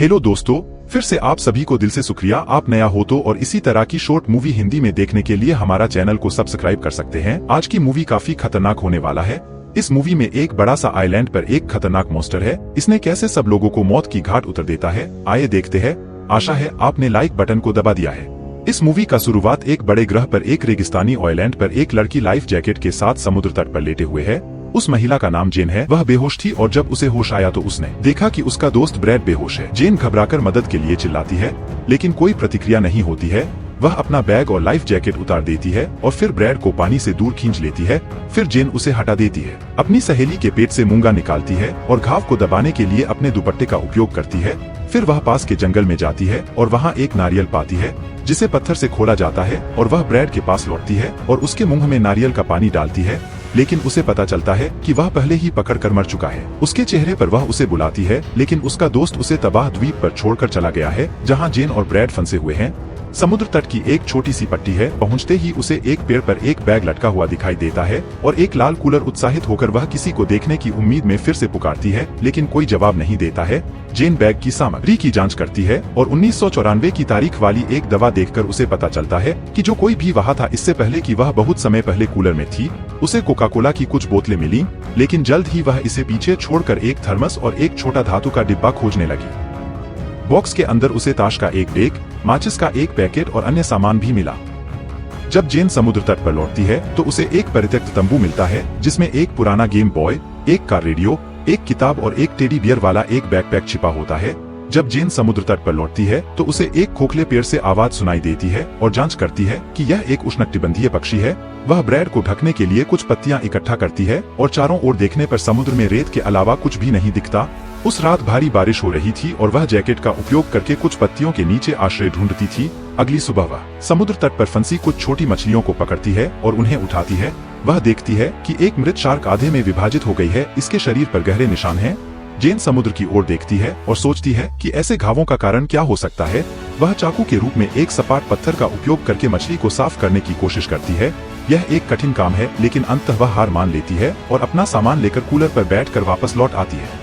Hello दोस्तों, फिर से आप सभी को दिल से शुक्रिया। आप नया हो तो और इसी तरह की शॉर्ट मूवी हिंदी में देखने के लिए हमारा चैनल को सब्सक्राइब कर सकते हैं। आज की मूवी काफी खतरनाक होने वाला है। इस मूवी में एक बड़ा सा आइलैंड पर एक खतरनाक मॉन्स्टर है। इसने कैसे सब लोगों को मौत की घाट उतर देता है, आइए देखते हैं। आशा है आपने लाइक बटन को दबा दिया है। इस मूवी का शुरुआत एक बड़े ग्रह पर एक रेगिस्तानी आइलैंड पर एक लड़की लाइफ जैकेट के साथ समुद्र तट पर लेटे हुए है। उस महिला का नाम जेन है। वह बेहोश थी और जब उसे होश आया तो उसने देखा कि उसका दोस्त ब्रैड बेहोश है। जेन घबराकर मदद के लिए चिल्लाती है, लेकिन कोई प्रतिक्रिया नहीं होती है। वह अपना बैग और लाइफ जैकेट उतार देती है और फिर ब्रैड को पानी से दूर खींच लेती है। फिर जेन उसे हटा देती है, अपनी सहेली के पेट से मूंगा निकालती है और घाव को दबाने के लिए अपने दुपट्टे का उपयोग करती है। फिर वह पास के जंगल में जाती है और वहाँ एक नारियल पाती है जिसे पत्थर से खोला जाता है और वह ब्रैड के पास लौटती है और उसके मुंह में नारियल का पानी डालती है, लेकिन उसे पता चलता है कि वह पहले ही पकड़कर मर चुका है। उसके चेहरे पर वह उसे बुलाती है, लेकिन उसका दोस्त उसे तबाह द्वीप पर छोड़कर चला गया है जहां जेन और ब्रैड फंसे हुए हैं। समुद्र तट की एक छोटी सी पट्टी है। पहुंचते ही उसे एक पेड़ पर एक बैग लटका हुआ दिखाई देता है और एक लाल कूलर। उत्साहित होकर वह किसी को देखने की उम्मीद में फिर से पुकारती है, लेकिन कोई जवाब नहीं देता है। जेन बैग की सामग्री की जांच करती है और 1994 की तारीख वाली एक दवा देखकर उसे पता चलता है कि जो कोई भी वहाँ था इससे पहले कि वह बहुत समय पहले कूलर में थी। उसे कोका कोला की कुछ बोतलें मिली, लेकिन जल्द ही वह इसे पीछे छोड़कर एक थर्मस और एक छोटा धातु का डिब्बा खोजने लगी। बॉक्स के अंदर उसे ताश का एक डेक, माचिस का एक पैकेट और अन्य सामान भी मिला। जब जेन समुद्र तट पर लौटती है तो उसे एक परित्यक्त तंबू मिलता है जिसमें एक पुराना गेम बॉय, एक कार रेडियो, एक किताब और एक टेडी बियर वाला एक बैकपैक छिपा होता है। जब जेन समुद्र तट पर लौटती है तो उसे एक खोखले पेड़ से आवाज सुनाई देती है और जांच करती है कि यह एक उष्णकटिबंधीय पक्षी है। वह ब्रैड को ढकने के लिए कुछ पत्तियां इकट्ठा करती है और चारों ओर देखने पर समुद्र में रेत के अलावा कुछ भी नहीं दिखता। उस रात भारी बारिश हो रही थी और वह जैकेट का उपयोग करके कुछ पत्तियों के नीचे आश्रय ढूंढती थी। अगली सुबह वह समुद्र तट पर फंसी कुछ छोटी मछलियों को पकड़ती है और उन्हें उठाती है। वह देखती है कि एक मृत शार्क आधे में विभाजित हो गई है। इसके शरीर पर गहरे निशान हैं। जेन समुद्र की ओर देखती है और सोचती है कि ऐसे घावों का कारण क्या हो सकता है। वह चाकू के रूप में एक सपाट पत्थर का उपयोग करके मछली को साफ करने की कोशिश करती है। यह एक कठिन काम है, लेकिन अंततः वह हार मान लेती है और अपना सामान लेकर कूलर पर बैठकर वापस लौट आती है।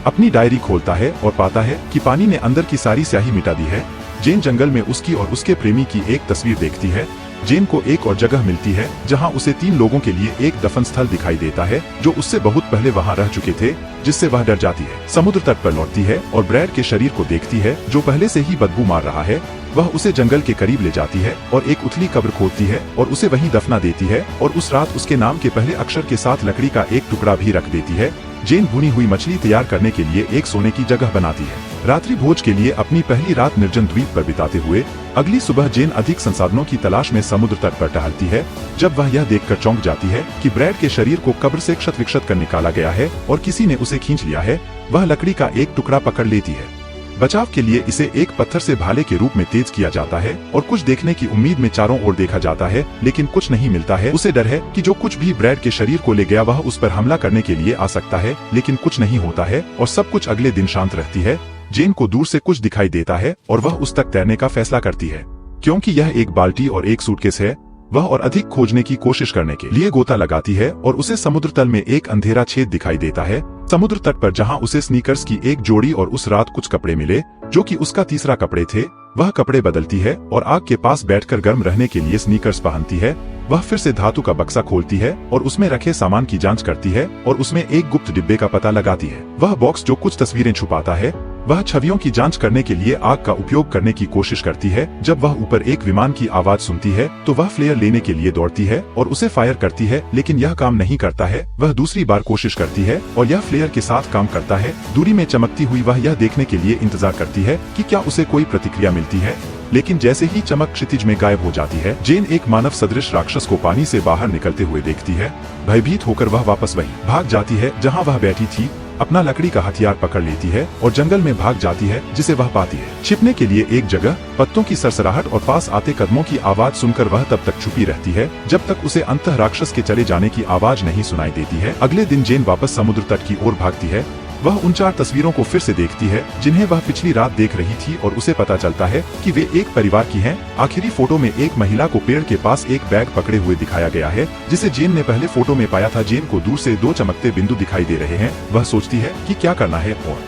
अपनी डायरी खोलता है और पाता है कि पानी ने अंदर की सारी स्याही मिटा दी है। जेन जंगल में उसकी और उसके प्रेमी की एक तस्वीर देखती है। जेन को एक और जगह मिलती है जहां उसे 3 लोगों के लिए एक दफन स्थल दिखाई देता है जो उससे बहुत पहले वहां रह चुके थे, जिससे वह डर जाती है। समुद्र तट पर लौटती है और ब्रैड के शरीर को देखती है जो पहले से ही बदबू मार रहा है। वह उसे जंगल के करीब ले जाती है और एक उथली कब्र खोदती है और उसे वहीं दफना देती है और उस रात उसके नाम के पहले अक्षर के साथ लकड़ी का एक टुकड़ा भी रख देती है। जेन भुनी हुई मछली तैयार करने के लिए एक सोने की जगह बनाती है। रात्रि भोज के लिए अपनी पहली रात निर्जन द्वीप पर बिताते हुए अगली सुबह जेन अधिक संसाधनों की तलाश में समुद्र तट पर टहलती है, जब वह यह देखकर चौंक जाती है कि ब्रैड के शरीर को कब्र से क्षत विक्षत कर निकाला गया है और किसी ने उसे खींच लिया है। वह लकड़ी का एक टुकड़ा पकड़ लेती है। बचाव के लिए इसे एक पत्थर से भाले के रूप में तेज किया जाता है और कुछ देखने की उम्मीद में चारों ओर देखा जाता है, लेकिन कुछ नहीं मिलता है। उसे डर है कि जो कुछ भी ब्रैड के शरीर को ले गया वह उस पर हमला करने के लिए आ सकता है, लेकिन कुछ नहीं होता है और सब कुछ अगले दिन शांत रहती है। जेन को दूर से कुछ दिखाई देता है और वह उस तक तैरने का फैसला करती है। क्योंकि यह एक बाल्टी और एक सूटकेस है, वह और अधिक खोजने की कोशिश करने के लिए गोता लगाती है और उसे समुद्र तल में एक अंधेरा छेद दिखाई देता है। समुद्र तट पर जहां उसे स्नीकर्स की एक जोड़ी और उस रात कुछ कपड़े मिले जो कि उसका तीसरा कपड़े थे, वह कपड़े बदलती है और आग के पास बैठकर गर्म रहने के लिए स्नीकर्स पहनती है। वह फिर से धातु का बक्सा खोलती है और उसमें रखे सामान की जांच करती है और उसमें एक गुप्त डिब्बे का पता लगाती है। वह बॉक्स जो कुछ तस्वीरें छुपाता है, वह छवियों की जांच करने के लिए आग का उपयोग करने की कोशिश करती है। जब वह ऊपर एक विमान की आवाज सुनती है तो वह फ्लेयर लेने के लिए दौड़ती है और उसे फायर करती है, लेकिन यह काम नहीं करता है। वह दूसरी बार कोशिश करती है और यह फ्लेयर के साथ काम करता है। दूरी में चमकती हुई वह यह देखने के लिए इंतजार करती है कि क्या उसे कोई प्रतिक्रिया मिलती है, लेकिन जैसे ही चमक क्षितिज में गायब हो जाती है, जेन एक मानव सदृश राक्षस को पानी से बाहर निकलते हुए देखती है। भयभीत होकर वह वापस वहीं भाग जाती है जहां वह बैठी थी, अपना लकड़ी का हथियार पकड़ लेती है और जंगल में भाग जाती है, जिसे वह पाती है। छिपने के लिए एक जगह, पत्तों की सरसराहट और पास आते कदमों की आवाज सुनकर वह तब तक छुपी रहती है जब तक उसे अंतः राक्षस के चले जाने की आवाज नहीं सुनाई देती है। अगले दिन जेन वापस समुद्र तट की ओर भागती है। वह उन 4 तस्वीरों को फिर से देखती है जिन्हें वह पिछली रात देख रही थी और उसे पता चलता है कि वे एक परिवार की हैं। आखिरी फोटो में एक महिला को पेड़ के पास एक बैग पकड़े हुए दिखाया गया है, जिसे जेन ने पहले फोटो में पाया था। जेन को दूर से 2 चमकते बिंदु दिखाई दे रहे हैं। वह सोचती है कि क्या करना है और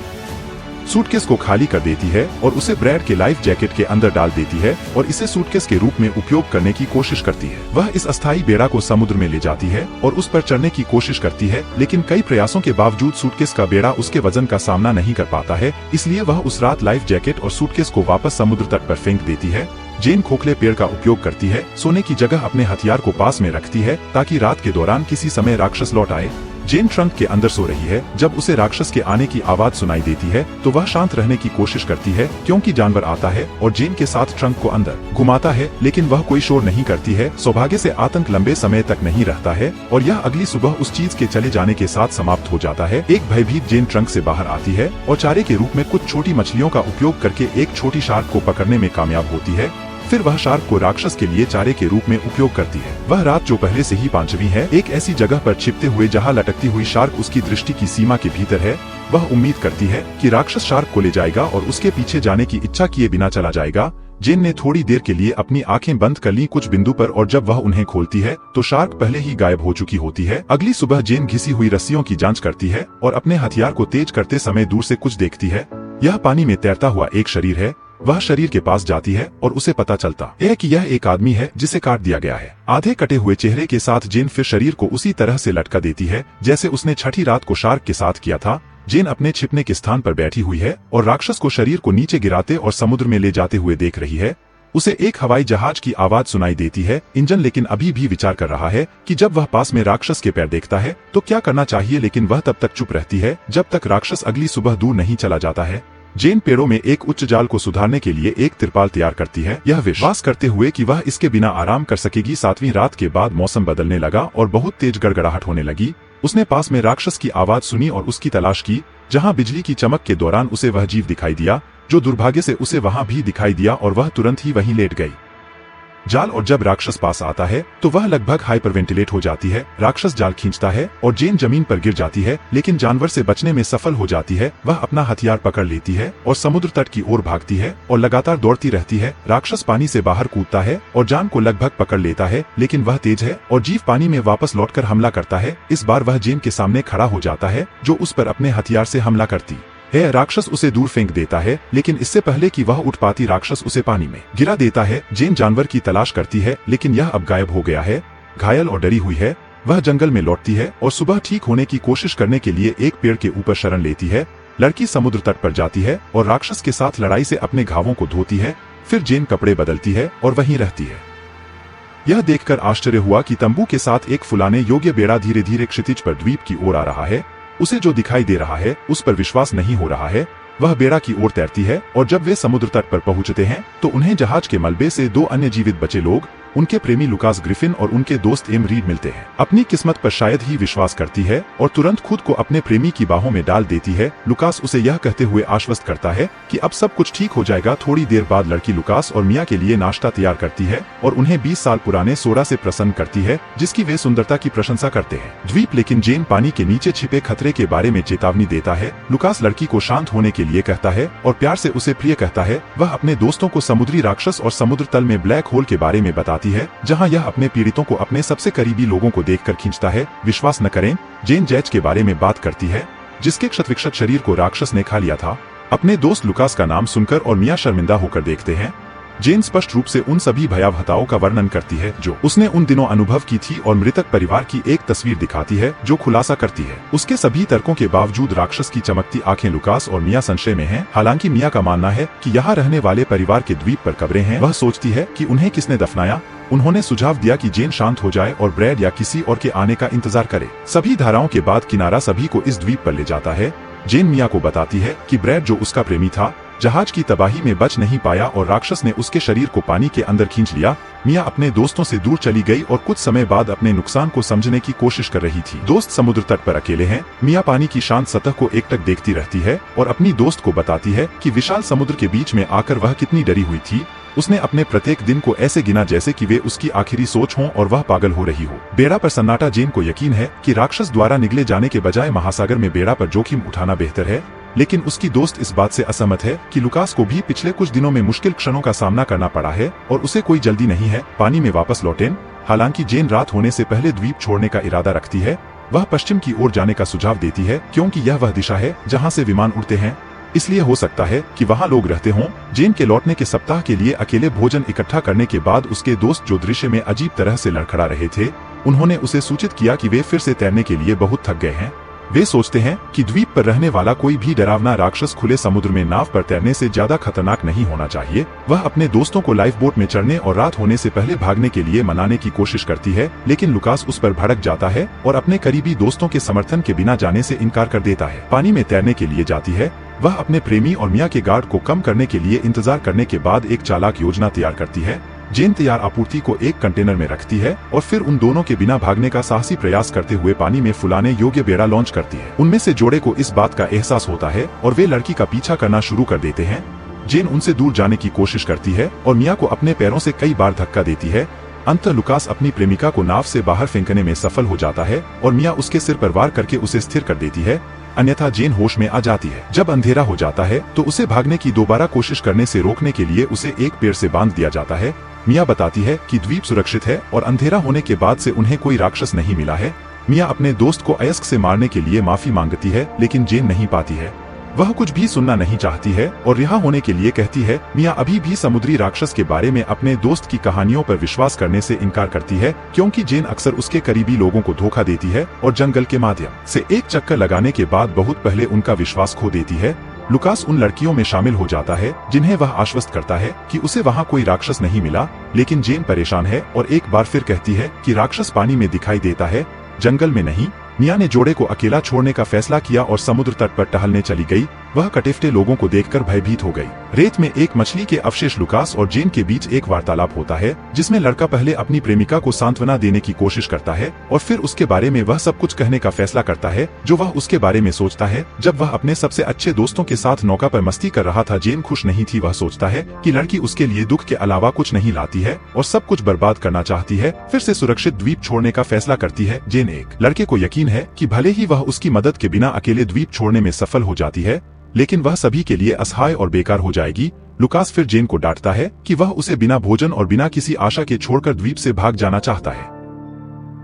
सूटकेस को खाली कर देती है और उसे ब्रैड के लाइफ जैकेट के अंदर डाल देती है और इसे सूटकेस के रूप में उपयोग करने की कोशिश करती है। वह इस अस्थायी बेड़ा को समुद्र में ले जाती है और उस पर चढ़ने की कोशिश करती है, लेकिन कई प्रयासों के बावजूद सूटकेस का बेड़ा उसके वजन का सामना नहीं कर पाता है। इसलिए वह उस रात लाइफ जैकेट और सूटकेस को वापस समुद्र तट पर फेंक देती है। जेन खोखले पेड़ का उपयोग करती है, सोने की जगह अपने हथियार को पास में रखती है ताकि रात के दौरान किसी समय राक्षस लौट आए। जेन ट्रंक के अंदर सो रही है। जब उसे राक्षस के आने की आवाज सुनाई देती है तो वह शांत रहने की कोशिश करती है क्योंकि जानवर आता है और जेन के साथ ट्रंक को अंदर घुमाता है, लेकिन वह कोई शोर नहीं करती है। सौभाग्य से आतंक लंबे समय तक नहीं रहता है और यह अगली सुबह उस चीज के चले जाने के साथ समाप्त हो जाता है। एक भयभीत जेन ट्रंक से बाहर आती है और चारे के रूप में कुछ छोटी मछलियों का उपयोग करके एक छोटी शार्क को पकड़ने में कामयाब होती है। फिर वह शार्क को राक्षस के लिए चारे के रूप में उपयोग करती है। वह रात जो पहले से ही पांचवी है, एक ऐसी जगह पर छिपते हुए जहां लटकती हुई शार्क उसकी दृष्टि की सीमा के भीतर है। वह उम्मीद करती है कि राक्षस शार्क को ले जाएगा और उसके पीछे जाने की इच्छा किए बिना चला जाएगा। जेन ने थोड़ी देर के लिए अपनी आंखें बंद कर ली कुछ बिंदु पर और जब वह उन्हें खोलती है तो शार्क पहले ही गायब हो चुकी होती है। अगली सुबह जेन घिसी हुई रस्सियों की जांच करती है और अपने हथियार को तेज करते समय दूर से कुछ देखती है। यह पानी में तैरता हुआ एक शरीर है। वह शरीर के पास जाती है और उसे पता चलता है कि यह एक आदमी है जिसे काट दिया गया है। आधे कटे हुए चेहरे के साथ जेन फिर शरीर को उसी तरह से लटका देती है जैसे उसने छठी रात को शार्क के साथ किया था। जेन अपने छिपने के स्थान पर बैठी हुई है और राक्षस को शरीर को नीचे गिराते और समुद्र में ले जाते हुए देख रही है। उसे एक हवाई जहाज की आवाज सुनाई देती है। इंजन लेकिन अभी भी विचार कर रहा है कि जब वह पास में राक्षस के पैर देखता है तो क्या करना चाहिए, लेकिन वह तब तक चुप रहती है जब तक राक्षस अगली सुबह दूर नहीं चला जाता है। जेन पेड़ों में एक उच्च जाल को सुधारने के लिए एक तिरपाल तैयार करती है, यह विश्वास करते हुए कि वह इसके बिना आराम कर सकेगी। 7वीं रात के बाद मौसम बदलने लगा और बहुत तेज गड़गड़ाहट होने लगी। उसने पास में राक्षस की आवाज सुनी और उसकी तलाश की। जहां बिजली की चमक के दौरान उसे वह जीव दिखाई दिया जो दुर्भाग्य से उसे वहां भी दिखाई दिया और वह तुरंत ही वहीं लेट गई जाल। और जब राक्षस पास आता है तो वह लगभग हाइपरवेंटिलेट हो जाती है। राक्षस जाल खींचता है और जेन जमीन पर गिर जाती है, लेकिन जानवर से बचने में सफल हो जाती है। वह अपना हथियार पकड़ लेती है और समुद्र तट की ओर भागती है और लगातार दौड़ती रहती है। राक्षस पानी से बाहर कूदता है और जान को लगभग पकड़ लेता है, लेकिन वह तेज है और जीव पानी में वापस लौटकर हमला करता है। इस बार वह जेन के सामने खड़ा हो जाता है जो उस पर अपने हथियार से हमला करती है। राक्षस उसे दूर फेंक देता है, लेकिन इससे पहले कि वह उठ पाती राक्षस उसे पानी में गिरा देता है। जेन जानवर की तलाश करती है, लेकिन यह अब गायब हो गया है। घायल और डरी हुई है, वह जंगल में लौटती है और सुबह ठीक होने की कोशिश करने के लिए एक पेड़ के ऊपर शरण लेती है। लड़की समुद्र तट पर जाती है और राक्षस के साथ लड़ाई से अपने घावों को धोती है। फिर जेन कपड़े बदलती है और वहीं रहती है। यह देखकर आश्चर्य हुआ कि तंबू के साथ एक फुलाने योग्य बेड़ा धीरे धीरे क्षितिज पर द्वीप की ओर आ रहा है। उसे जो दिखाई दे रहा है उस पर विश्वास नहीं हो रहा है। वह बेड़ा की ओर तैरती है और जब वे समुद्र तट पर पहुंचते हैं तो उन्हें जहाज के मलबे से 2 अन्य जीवित बचे लोग, उनके प्रेमी लुकास ग्रिफिन और उनके दोस्त एम रीड मिलते हैं। अपनी किस्मत पर शायद ही विश्वास करती है और तुरंत खुद को अपने प्रेमी की बाहों में डाल देती है। लुकास उसे यह कहते हुए आश्वस्त करता है कि अब सब कुछ ठीक हो जाएगा। थोड़ी देर बाद लड़की लुकास और मिया के लिए नाश्ता तैयार करती है और उन्हें 20 साल पुराने सोडा से प्रसन्न करती है जिसकी वे सुंदरता की प्रशंसा करते हैं। द्वीप लेकिन जेन पानी के नीचे छिपे खतरे के बारे में चेतावनी देता है। लुकास लड़की को शांत होने के लिए कहता है और प्यार से उसे प्रिय कहता है। वह अपने दोस्तों को समुद्री राक्षस और समुद्र तल में ब्लैक होल के बारे में बताती है, जहां यह अपने पीड़ितों को अपने सबसे करीबी लोगों को देखकर खींचता है। विश्वास न करें, जेन जैच के बारे में बात करती है जिसके क्षतविक्षत शरीर को राक्षस ने खा लिया था। अपने दोस्त लुकास का नाम सुनकर और मिया शर्मिंदा होकर देखते हैं। जेन स्पष्ट रूप से उन सभी भयावहताओं का वर्णन करती है जो उसने उन दिनों अनुभव की थी और मृतक परिवार की एक तस्वीर दिखाती है जो खुलासा करती है उसके सभी तर्कों के बावजूद राक्षस की चमकती आंखें लुकास और मिया संशय में हैं। हालांकि मिया का मानना है कि यहाँ रहने वाले परिवार के द्वीप पर कब्रें हैं। वह सोचती है कि उन्हें किसने दफनाया। उन्होंने सुझाव दिया कि जेन शांत हो जाए और ब्रैड या किसी और के आने का इंतजार करे। सभी धाराओं के बाद किनारा सभी को इस द्वीप पर ले जाता है। जेन मिया को बताती है कि ब्रैड जो उसका प्रेमी था जहाज की तबाही में बच नहीं पाया और राक्षस ने उसके शरीर को पानी के अंदर खींच लिया। मिया अपने दोस्तों से दूर चली गई और कुछ समय बाद अपने नुकसान को समझने की कोशिश कर रही थी। दोस्त समुद्र तट पर अकेले हैं। मिया पानी की शांत सतह को एकटक देखती रहती है और अपनी दोस्त को बताती है कि विशाल समुद्र के बीच में आकर वह कितनी डरी हुई थी। उसने अपने प्रत्येक दिन को ऐसे गिना जैसे कि वे उसकी आखिरी सोच हों और वह पागल हो रही हो। बेड़ा पर सन्नाटा। जेन को यकीन है कि राक्षस द्वारा निगले जाने के बजाय महासागर में बेड़ा पर जोखिम उठाना बेहतर है, लेकिन उसकी दोस्त इस बात से असहमत है कि लुकास को भी पिछले कुछ दिनों में मुश्किल क्षणों का सामना करना पड़ा है और उसे कोई जल्दी नहीं है पानी में वापस लौटें। हालांकि जेन रात होने से पहले द्वीप छोड़ने का इरादा रखती है। वह पश्चिम की ओर जाने का सुझाव देती है क्योंकि यह वह दिशा है जहां से विमान उड़ते हैं। इसलिए हो सकता है कि वहाँ लोग रहते हों। जेन के लौटने के सप्ताह के लिए अकेले भोजन इकट्ठा करने के बाद उसके दोस्त जो दृश्य में अजीब तरह से लड़खड़ा रहे थे, उन्होंने उसे सूचित किया कि वे फिर से तैरने के लिए बहुत थक गए हैं। वे सोचते हैं कि द्वीप पर रहने वाला कोई भी डरावना राक्षस खुले समुद्र में नाव पर तैरने से ज्यादा खतरनाक नहीं होना चाहिए। वह अपने दोस्तों को लाइफ बोट में चढ़ने और रात होने से पहले भागने के लिए मनाने की कोशिश करती है, लेकिन लुकास उस पर भड़क जाता है और अपने करीबी दोस्तों के समर्थन के बिना जाने से इनकार कर देता है। पानी में तैरने के लिए जाती है। वह अपने प्रेमी और मिया के गार्ड को कम करने के लिए इंतजार करने के बाद एक चालाक योजना तैयार करती है। जेन तैयार आपूर्ति को एक कंटेनर में रखती है और फिर उन दोनों के बिना भागने का साहसी प्रयास करते हुए पानी में फुलाने योग्य बेड़ा लॉन्च करती है। उनमें से जोड़े को इस बात का एहसास होता है और वे लड़की का पीछा करना शुरू कर देते हैं। जेन उनसे दूर जाने की कोशिश करती है और मिया को अपने पैरों से कई बार धक्का देती है। अंततः लुकास अपनी प्रेमिका को नाव से बाहर फेंकने में सफल हो जाता है और मिया उसके सिर पर वार करके उसे स्थिर कर देती है, अन्यथा जेन होश में आ जाती है। जब अंधेरा हो जाता है तो उसे भागने की दोबारा कोशिश करने से रोकने के लिए उसे एक पेड़ से बांध दिया जाता है। मिया बताती है कि द्वीप सुरक्षित है और अंधेरा होने के बाद से उन्हें कोई राक्षस नहीं मिला है। मिया अपने दोस्त को अयस्क से मारने के लिए माफी मांगती है, लेकिन जेन नहीं पाती है। वह कुछ भी सुनना नहीं चाहती है और रिहा होने के लिए कहती है। मिया अभी भी समुद्री राक्षस के बारे में अपने दोस्त की कहानियों पर विश्वास करने से इनकार करती है, क्योंकि जेन अक्सर उसके करीबी लोगों को धोखा देती है और जंगल के माध्यम से एक चक्कर लगाने के बाद बहुत पहले उनका विश्वास खो देती है। लुकास उन लड़कियों में शामिल हो जाता है जिन्हें वह आश्वस्त करता है कि उसे वहाँ कोई राक्षस नहीं मिला, लेकिन जेन परेशान है और एक बार फिर कहती है कि राक्षस पानी में दिखाई देता है, जंगल में नहीं। मिया ने जोड़े को अकेला छोड़ने का फैसला किया और समुद्र तट पर टहलने चली गई। वह कटिफ्टे लोगों को देखकर भयभीत हो गई। रेत में एक मछली के अवशेष लुकास और जेन के बीच एक वार्तालाप होता है, जिसमें लड़का पहले अपनी प्रेमिका को सांत्वना देने की कोशिश करता है और फिर उसके बारे में वह सब कुछ कहने का फैसला करता है जो वह उसके बारे में सोचता है। जब वह अपने सबसे अच्छे दोस्तों के साथ नौका पर मस्ती कर रहा था, जेन खुश नहीं थी। वह सोचता है कि लड़की उसके लिए दुख के अलावा कुछ नहीं लाती है और सब कुछ बर्बाद करना चाहती है। फिर से सुरक्षित द्वीप छोड़ने का फैसला करती है। जेन एक लड़के को यकीन है कि भले ही वह उसकी मदद के बिना अकेले द्वीप छोड़ने में सफल हो जाती है, लेकिन वह सभी के लिए असहाय और बेकार हो जाएगी। लुकास फिर जेन को डांटता है कि वह उसे बिना भोजन और बिना किसी आशा के छोड़कर द्वीप से भाग जाना चाहता है।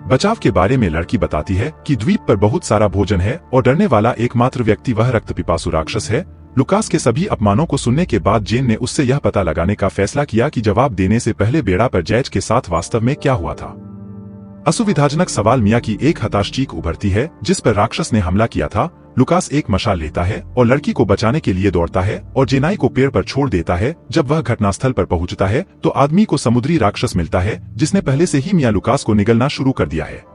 बचाव के बारे में लड़की बताती है कि द्वीप पर बहुत सारा भोजन है और डरने वाला एकमात्र व्यक्ति वह रक्तपिपासु राक्षस है। लुकास के सभी अपमानों को सुनने के बाद जेन ने उससे यह पता लगाने का फैसला किया कि जवाब देने से पहले बेड़ा पर जैज के साथ वास्तव में क्या हुआ था। असुविधाजनक सवाल मिया की एक हताश चीख उभरती है जिस पर राक्षस ने हमला किया था। लुकास एक मशाल लेता है और लड़की को बचाने के लिए दौड़ता है और जेनाई को पेड़ पर छोड़ देता है। जब वह घटनास्थल पर पहुंचता है तो आदमी को समुद्री राक्षस मिलता है जिसने पहले से ही मिया लुकास को निगलना शुरू कर दिया है।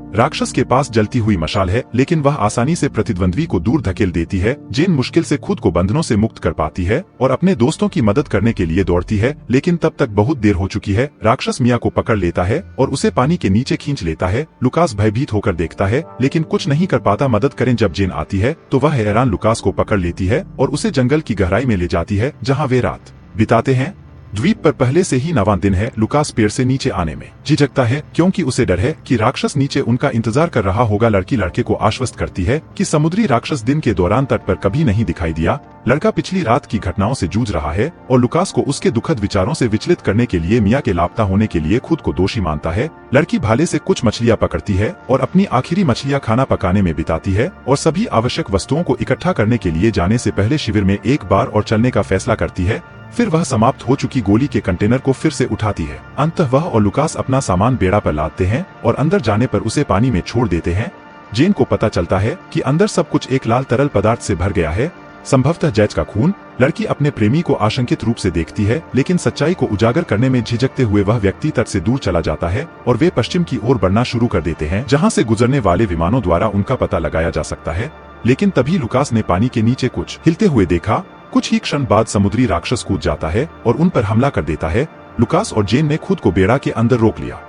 राक्षस के पास जलती हुई मशाल है, लेकिन वह आसानी से प्रतिद्वंद्वी को दूर धकेल देती है। जेन मुश्किल से खुद को बंधनों से मुक्त कर पाती है और अपने दोस्तों की मदद करने के लिए दौड़ती है, लेकिन तब तक बहुत देर हो चुकी है। राक्षस मिया को पकड़ लेता है और उसे पानी के नीचे खींच लेता है। लुकास भयभीत होकर देखता है, लेकिन कुछ नहीं कर पाता। मदद करें जब जेन आती है तो वह हैरान लुकास को पकड़ लेती है और उसे जंगल की गहराई में ले जाती है, जहाँ वे रात बिताते हैं। द्वीप पर पहले से ही 9वां दिन है। लुकास पेड़ से नीचे आने में झिझकता है क्योंकि उसे डर है कि राक्षस नीचे उनका इंतजार कर रहा होगा। लड़की लड़के को आश्वस्त करती है कि समुद्री राक्षस दिन के दौरान तट पर कभी नहीं दिखाई दिया। लड़का पिछली रात की घटनाओं से जूझ रहा है और लुकास को उसके दुखद विचारों से विचलित करने के लिए मिया के लापता होने के लिए खुद को दोषी मानता है। लड़की भाले से कुछ मछलियां पकड़ती है और अपनी आखिरी मछलियां खाना पकाने में बिताती है और सभी आवश्यक वस्तुओं को इकट्ठा करने के लिए जाने से पहले शिविर में एक बार और चलने का फैसला करती है। फिर वह समाप्त हो चुकी गोली के कंटेनर को फिर से उठाती है। अंततः वह और लुकास अपना सामान बेड़ा पर लादते हैं और अंदर जाने पर उसे पानी में छोड़ देते हैं। जेन को पता चलता है कि अंदर सब कुछ एक लाल तरल पदार्थ से भर गया है, संभवतः जैज का खून। लड़की अपने प्रेमी को आशंकित रूप से देखती है, लेकिन सच्चाई को उजागर करने में झिझकते हुए वह व्यक्ति तट से दूर चला जाता है और वे पश्चिम की ओर बढ़ना शुरू कर देते हैं, जहां से गुजरने वाले विमानों द्वारा उनका पता लगाया जा सकता है। लेकिन तभी लुकास ने पानी के नीचे कुछ हिलते हुए देखा। कुछ ही क्षण बाद समुद्री राक्षस कूद जाता है और उन पर हमला कर देता है। लुकास और जेन ने खुद को बेड़ा के अंदर रोक लिया,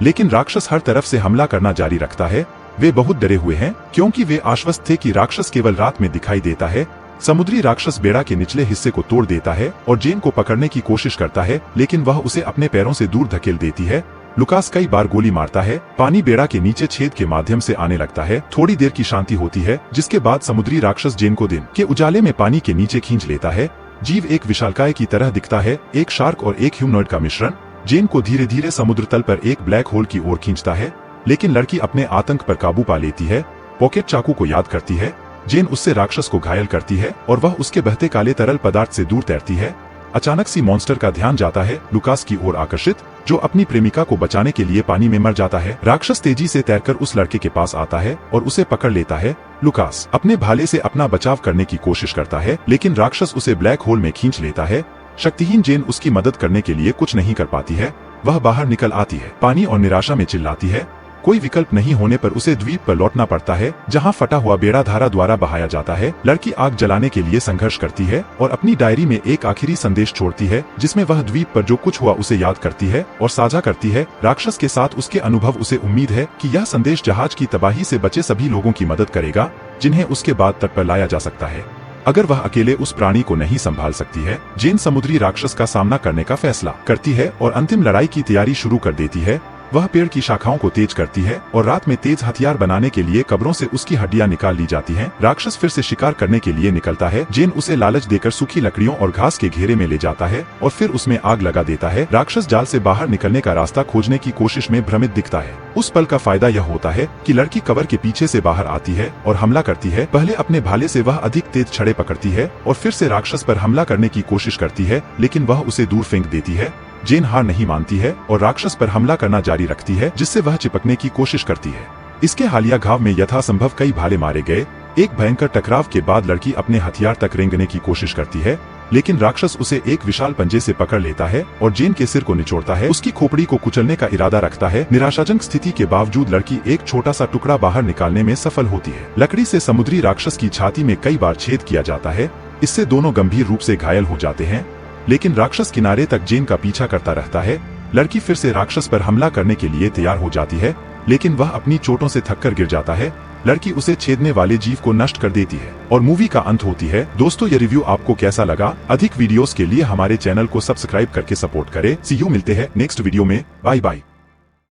लेकिन राक्षस हर तरफ से हमला करना जारी रखता है। वे बहुत डरे हुए हैं क्योंकि वे आश्वस्त थे कि राक्षस केवल रात में दिखाई देता है। समुद्री राक्षस बेड़ा के निचले हिस्से को तोड़ देता है और जेन को पकड़ने की कोशिश करता है, लेकिन वह उसे अपने पैरों से दूर धकेल देती है। लुकास कई बार गोली मारता है। पानी बेड़ा के नीचे छेद के माध्यम से आने लगता है। थोड़ी देर की शांति होती है, जिसके बाद समुद्री राक्षस जेन को दिन के उजाले में पानी के नीचे खींच लेता है। जीव एक विशालकाय की तरह दिखता है, एक शार्क और एक ह्यूमनॉइड का मिश्रण। जेन को धीरे धीरे समुद्र तल पर एक ब्लैक होल की ओर खींचता है, लेकिन लड़की अपने आतंक पर काबू पा लेती है। पॉकेट चाकू को याद करती है जेन उससे राक्षस को घायल करती है और वह उसके बहते काले तरल पदार्थ से दूर तैरती है। अचानक सी मॉन्स्टर का ध्यान जाता है लुकास की ओर आकर्षित, जो अपनी प्रेमिका को बचाने के लिए पानी में मर जाता है। राक्षस तेजी से तैरकर उस लड़के के पास आता है और उसे पकड़ लेता है। लुकास अपने भाले से अपना बचाव करने की कोशिश करता है, लेकिन राक्षस उसे ब्लैक होल में खींच लेता है। शक्तिहीन जेन उसकी मदद करने के लिए कुछ नहीं कर पाती है। वह बाहर निकल आती है, पानी और निराशा में चिल्लाती है। कोई विकल्प नहीं होने पर उसे द्वीप पर लौटना पड़ता है, जहां फटा हुआ बेड़ा धारा द्वारा बहाया जाता है। लड़की आग जलाने के लिए संघर्ष करती है और अपनी डायरी में एक आखिरी संदेश छोड़ती है, जिसमें वह द्वीप पर जो कुछ हुआ उसे याद करती है और साझा करती है। राक्षस के साथ उसके अनुभव उसे उम्मीद है कि यह संदेश जहाज की तबाही से बचे सभी लोगों की मदद करेगा, जिन्हें उसके बाद तट पर लाया जा सकता है। अगर वह अकेले उस प्राणी को नहीं संभाल सकती है, जेन समुद्री राक्षस का सामना करने का फैसला करती है और अंतिम लड़ाई की तैयारी शुरू कर देती है। वह पेड़ की शाखाओं को तेज करती है और रात में तेज हथियार बनाने के लिए कब्रों से उसकी हड्डियां निकाल ली जाती हैं। राक्षस फिर से शिकार करने के लिए निकलता है। जेन उसे लालच देकर सूखी लकड़ियों और घास के घेरे में ले जाता है और फिर उसमें आग लगा देता है। राक्षस जाल से बाहर निकलने का रास्ता खोजने की कोशिश में भ्रमित दिखता है। उस पल का फायदा यह होता है कि लड़की कवर के पीछे से बाहर आती है और हमला करती है। पहले अपने भाले से वह अधिक तेज छड़े पकड़ती है और फिर से राक्षस पर हमला करने की कोशिश करती है, लेकिन वह उसे दूर फेंक देती है। जेन हार नहीं मानती है और राक्षस पर हमला करना जारी रखती है, जिससे वह चिपकने की कोशिश करती है। इसके हालिया घाव में यथासंभव कई भाले मारे गए। एक भयंकर टकराव के बाद लड़की अपने हथियार तक रेंगने की कोशिश करती है, लेकिन राक्षस उसे एक विशाल पंजे से पकड़ लेता है और जेन के सिर को निचोड़ता है। उसकी खोपड़ी को कुचलने का इरादा रखता है। निराशाजनक स्थिति के बावजूद लड़की एक छोटा सा टुकड़ा बाहर निकालने में सफल होती है। लकड़ी से समुद्री राक्षस की छाती में कई बार छेद किया जाता है। इससे दोनों गंभीर रूप से घायल हो जाते हैं, लेकिन राक्षस किनारे तक जेन का पीछा करता रहता है। लड़की फिर से राक्षस पर हमला करने के लिए तैयार हो जाती है, लेकिन वह अपनी चोटों से थककर गिर जाता है। लड़की उसे छेदने वाले जीव को नष्ट कर देती है और मूवी का अंत होती है। दोस्तों, ये रिव्यू आपको कैसा लगा? अधिक वीडियोस के लिए हमारे चैनल को सब्सक्राइब करके सपोर्ट करें। सी यू, मिलते हैं नेक्स्ट वीडियो में। Bye bye.